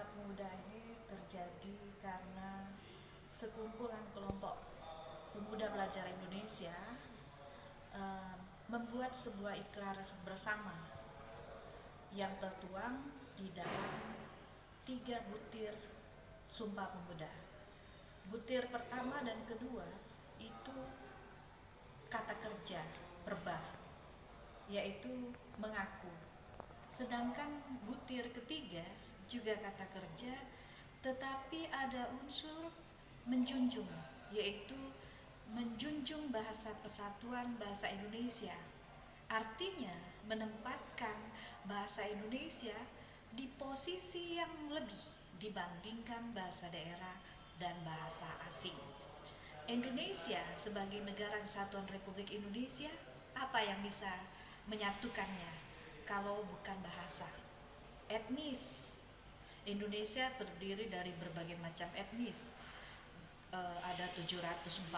Sumpah Pemuda ini terjadi karena sekumpulan kelompok pemuda pelajar Indonesia eh, membuat sebuah ikrar bersama yang tertuang di dalam 3 butir Sumpah Pemuda. Butir pertama dan kedua itu kata kerja, berbah, yaitu mengaku. Sedangkan butir ketiga juga kata kerja, tetapi ada unsur menjunjung, yaitu menjunjung bahasa persatuan bahasa Indonesia. Artinya menempatkan bahasa Indonesia di posisi yang lebih dibandingkan bahasa daerah dan bahasa asing. Indonesia sebagai negara kesatuan Republik Indonesia, apa yang bisa menyatukannya kalau bukan bahasa? Etnis. Indonesia terdiri dari berbagai macam etnis. Ada 744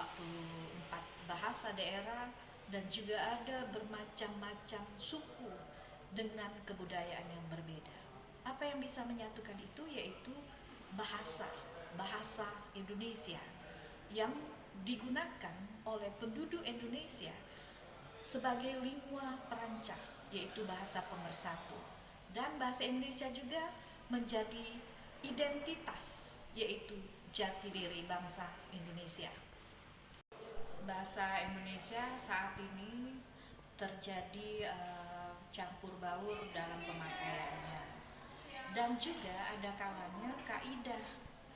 bahasa daerah dan juga ada bermacam-macam suku dengan kebudayaan yang berbeda. Apa yang bisa menyatukan itu yaitu bahasa, bahasa Indonesia yang digunakan oleh penduduk Indonesia sebagai lingua franca, yaitu bahasa pemersatu. Dan bahasa Indonesia juga menjadi identitas, yaitu jati diri bangsa Indonesia. Bahasa Indonesia saat ini terjadi campur baur dalam pemakaiannya, dan juga ada kalanya kaidah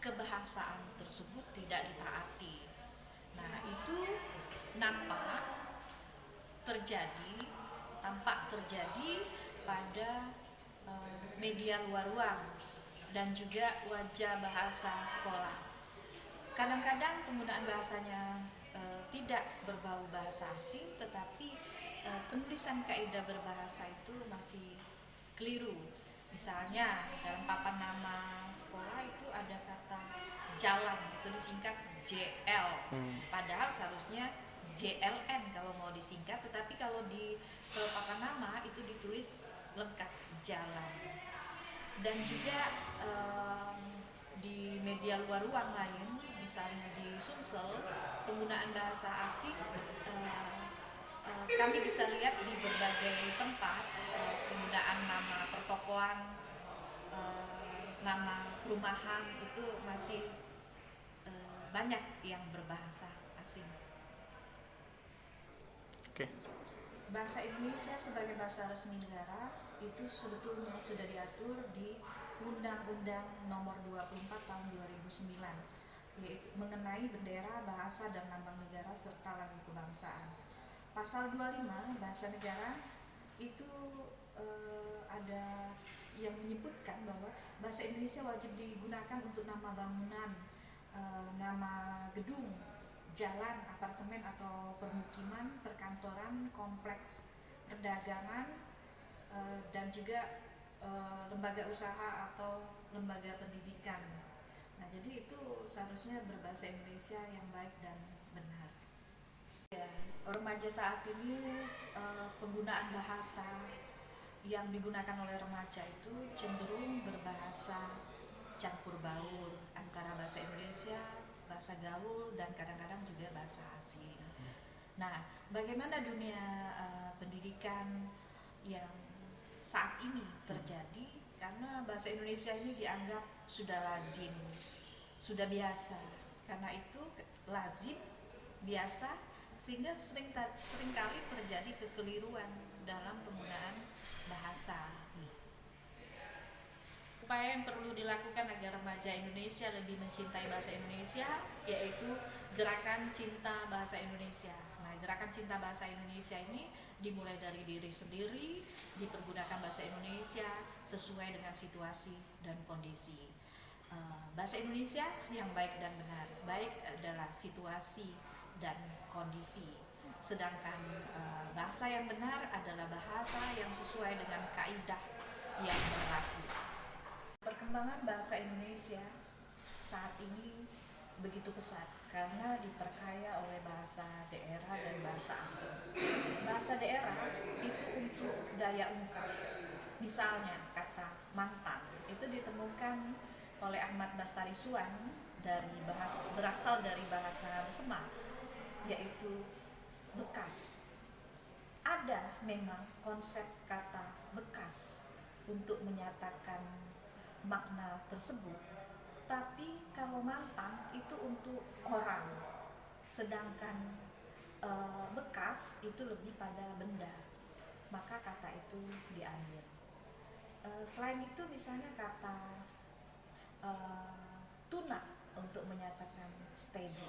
kebahasaan tersebut tidak ditaati. Nah, itu nampak terjadi tampak terjadi pada media luar ruang dan juga wajah bahasa sekolah. Kadang-kadang penggunaan bahasanya tidak berbau bahasa asing, tetapi penulisan kaidah berbahasa itu masih keliru. Misalnya dalam papan nama sekolah itu ada kata jalan, itu disingkat JL, padahal seharusnya JLN kalau mau disingkat, tetapi kalau di papan nama itu ditulis lengkap jalan. Dan juga di media luar ruang lain, misalnya di Sumsel, penggunaan bahasa asing kami bisa lihat di berbagai tempat, penggunaan nama pertokoan, nama perumahan itu masih banyak yang berbahasa asing. Bahasa Indonesia sebagai bahasa resmi negara itu sebetulnya sudah diatur di Undang-Undang Nomor 24 Tahun 2009, yaitu mengenai bendera, bahasa dan lambang negara serta lagu kebangsaan. Pasal 25 bahasa negara itu ada yang menyebutkan bahwa bahasa Indonesia wajib digunakan untuk nama bangunan, nama gedung, jalan, apartemen atau permukiman, perkantoran, kompleks perdagangan, dan juga lembaga usaha atau lembaga pendidikan. Nah, jadi itu seharusnya berbahasa Indonesia yang baik dan benar. Ya, remaja saat ini penggunaan bahasa yang digunakan oleh remaja itu cenderung berbahasa campur baur antara bahasa Indonesia, bahasa gaul, dan kadang-kadang juga bahasa asing. Nah, bagaimana dunia pendidikan yang saat ini terjadi? Karena bahasa Indonesia ini dianggap sudah lazim, sudah biasa. Karena itu lazim, biasa, sehingga seringkali terjadi kekeliruan dalam penggunaan bahasa. Upaya yang perlu dilakukan agar remaja Indonesia lebih mencintai bahasa Indonesia yaitu gerakan cinta bahasa Indonesia. Nah, gerakan cinta bahasa Indonesia ini dimulai dari diri sendiri, dipergunakan bahasa Indonesia sesuai dengan situasi dan kondisi. Bahasa Indonesia yang baik dan benar, baik adalah situasi dan kondisi. Sedangkan bahasa yang benar adalah bahasa yang sesuai dengan kaidah yang berlaku. Perkembangan bahasa Indonesia saat ini begitu pesat karena diperkaya oleh bahasa daerah dan bahasa asing. Bahasa daerah itu untuk daya ungkap. Misalnya kata mantan itu ditemukan oleh Ahmad Bastari Suwan berasal dari bahasa Besema, yaitu bekas. Ada memang konsep kata bekas untuk menyatakan makna tersebut, tapi kalau mantang itu untuk orang, sedangkan bekas itu lebih pada benda, maka kata itu diambil. Selain itu misalnya kata tuna untuk menyatakan steady.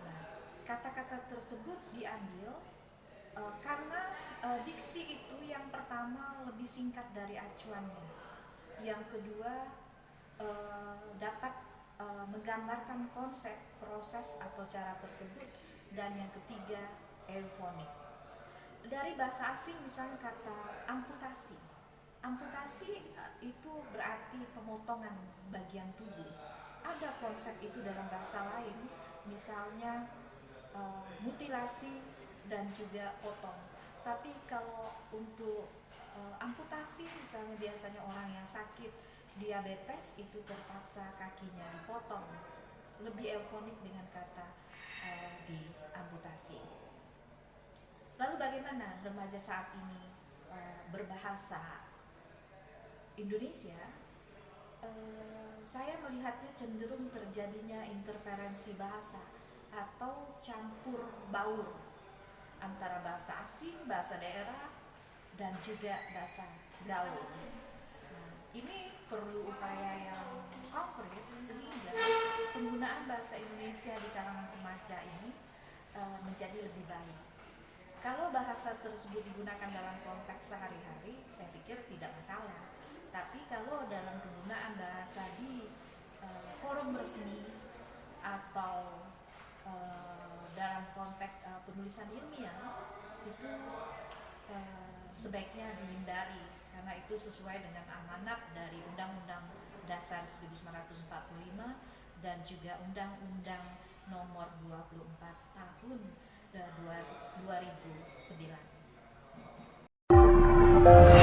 Nah, kata-kata tersebut diambil karena diksi itu yang pertama lebih singkat dari acuannya, yang kedua dapat menggambarkan konsep, proses atau cara tersebut, dan yang ketiga eufonik. Dari bahasa asing misalnya kata amputasi. Amputasi itu berarti pemotongan bagian tubuh. Ada konsep itu dalam bahasa lain, misalnya mutilasi dan juga potong. Tapi kalau untuk amputasi misalnya biasanya orang yang sakit diabetes itu terpaksa kakinya dipotong. Lebih eufonik dengan kata diamputasi. Lalu bagaimana remaja saat ini berbahasa Indonesia? Saya melihatnya cenderung terjadinya interferensi bahasa atau campur baur antara bahasa asing, bahasa daerah, dan juga bahasa gaul. Nah, ini perlu upaya yang konkret sehingga penggunaan bahasa Indonesia di kalangan remaja ini menjadi lebih baik. Kalau bahasa tersebut digunakan dalam konteks sehari-hari, saya pikir tidak masalah. Tapi kalau dalam penggunaan bahasa di forum resmi atau dalam konteks penulisan ilmiah, itu sebaiknya dihindari karena itu sesuai dengan amanat dari Undang-Undang Dasar 1945 dan juga Undang-Undang Nomor 24 Tahun 2009.